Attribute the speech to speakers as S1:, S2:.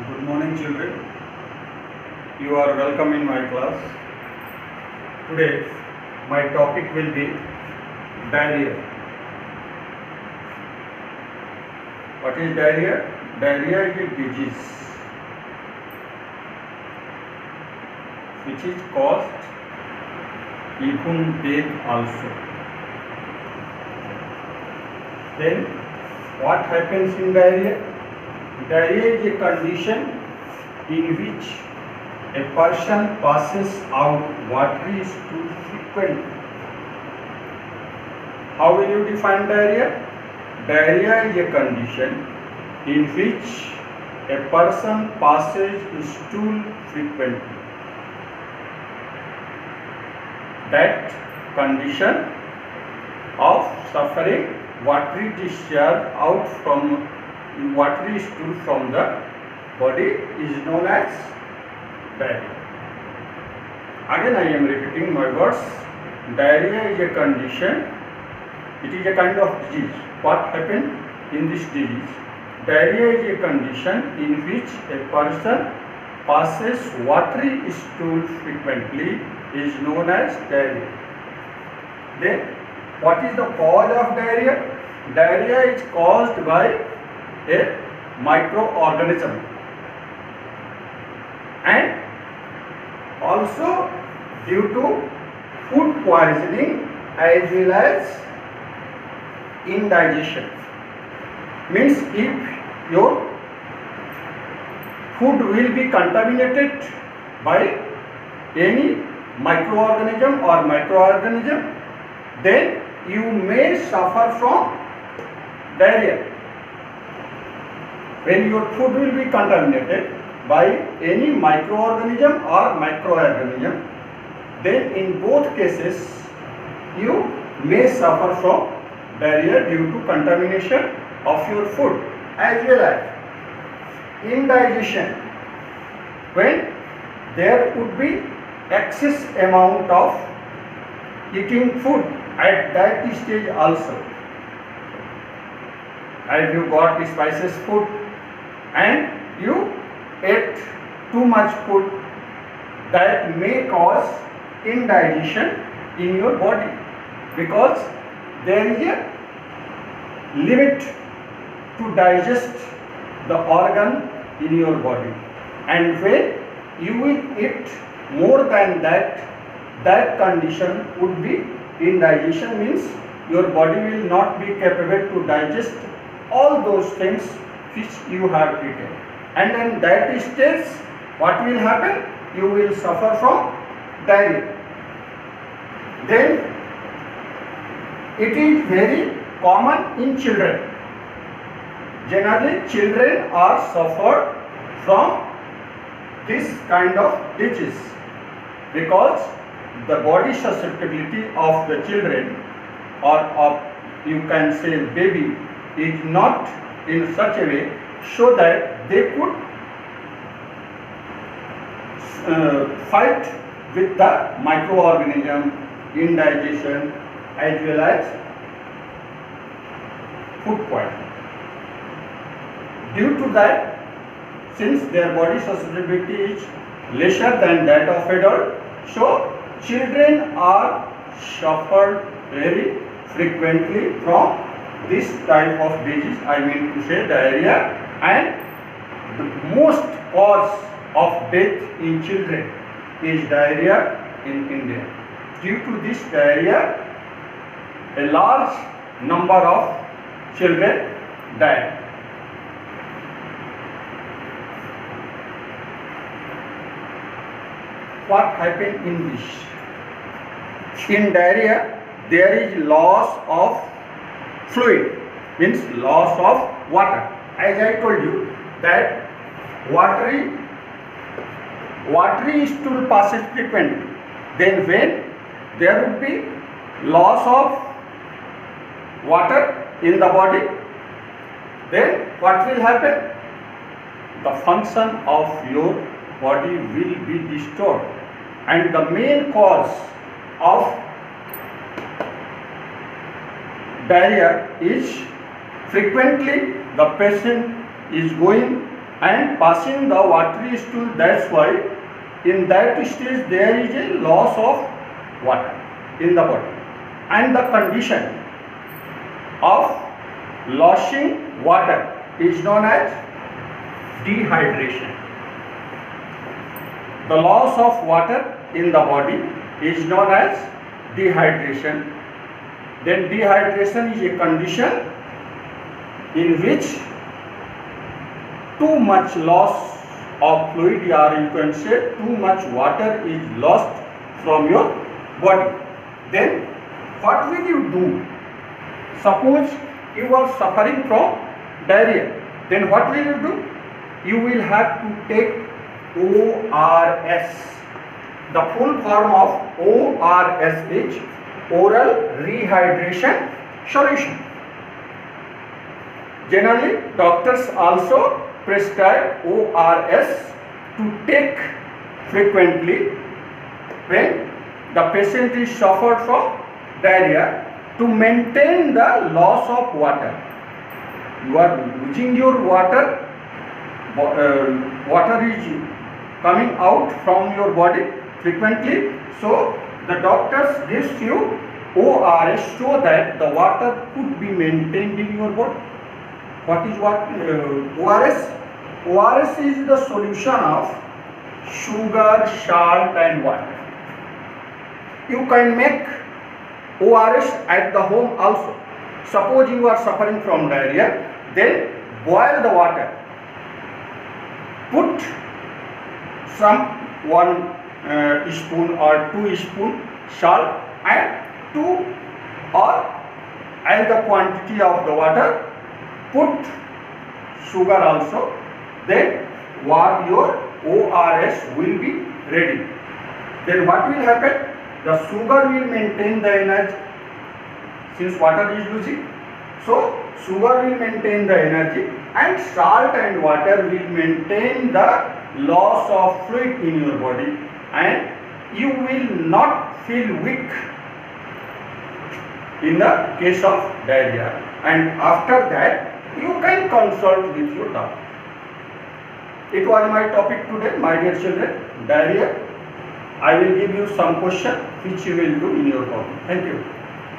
S1: Good morning, children. You are welcome in my class. Today, my topic will be diarrhea. What is diarrhea? Diarrhea is a disease which is caused even death also. Then, what happens in diarrhea? Diarrhea is a condition in which a person passes out watery stool frequently. How will you define diarrhea? Diarrhea is a condition in which a person passes stool frequently. That condition of suffering watery discharge out from watery stool from the body is known as diarrhea. Again I am repeating my words. Diarrhea is a condition, it is a kind of disease. What happened in this disease? Diarrhea is a condition in which a person passes watery stool frequently is known as diarrhea. Then what is the cause of diarrhea? Diarrhea is caused by a microorganism and also due to food poisoning as well as indigestion. Means if your food will be contaminated by any microorganism or microorganism, then you may suffer from diarrhea. When your food will be contaminated by any microorganism or microorganism, then in both cases you may suffer from diarrhea due to contamination of your food as well as indigestion. When there would be excess amount of eating food at that stage also, as you got spices food and you ate too much food, that may cause indigestion in your body, because there is a limit to digest the organ in your body, and when you will eat more than that, that condition would be indigestion. Means your body will not be capable to digest all those things which you have eaten, and in that stage what will happen? You will suffer from diarrhea. Then it is very common in children. Generally children are suffered from this kind of disease because the body susceptibility of the children, or of you can say baby, is not in such a way so that they could fight with the microorganism, indigestion as well as food poisoning. Due to that, since their body susceptibility is lesser than that of adult, so children are suffered very frequently from this type of disease, I mean to say diarrhea, and the most cause of death in children is diarrhea in India. Due to this diarrhea, a large number of children die. What happened in this? In diarrhea, there is loss of fluid, means loss of water. As I told you that watery stool passes frequently. Then when there would be loss of water in the body, then what will happen? The function of your body will be disturbed, and the main cause of diarrhea is frequently the patient is going and passing the watery stool. That's why in that stage there is a loss of water in the body, and the condition of losing water is known as dehydration. The loss of water in the body is known as dehydration. Then dehydration is a condition in which too much loss of fluid, or you can say too much water is lost from your body. Then what will you do? Suppose you are suffering from diarrhea, then what will you do? You will have to take ORS. The full form of ORS is oral rehydration solution. Generally, doctors also prescribe ORS to take frequently when the patient is suffered from diarrhea, to maintain the loss of water. You are losing your water, water is coming out from your body frequently, so the doctors gives you ORS so that the water could be maintained in your body. What is ORS? ORS is the solution of sugar, salt and water. You can make ORS at the home also. Suppose you are suffering from diarrhea, then boil the water. Put some 1 spoon or 2 spoon salt and 2 or as the quantity of the water, put sugar also. Then your ORS will be ready. Then what will happen? The sugar will maintain the energy since water is losing. So sugar will maintain the energy and salt and water will maintain the loss of fluid in your body, and you will not feel weak in the case of diarrhea. And after that you can consult with your doctor. It was my topic today, my dear children, diarrhea. I will give you some question which you will do in your home. Thank you.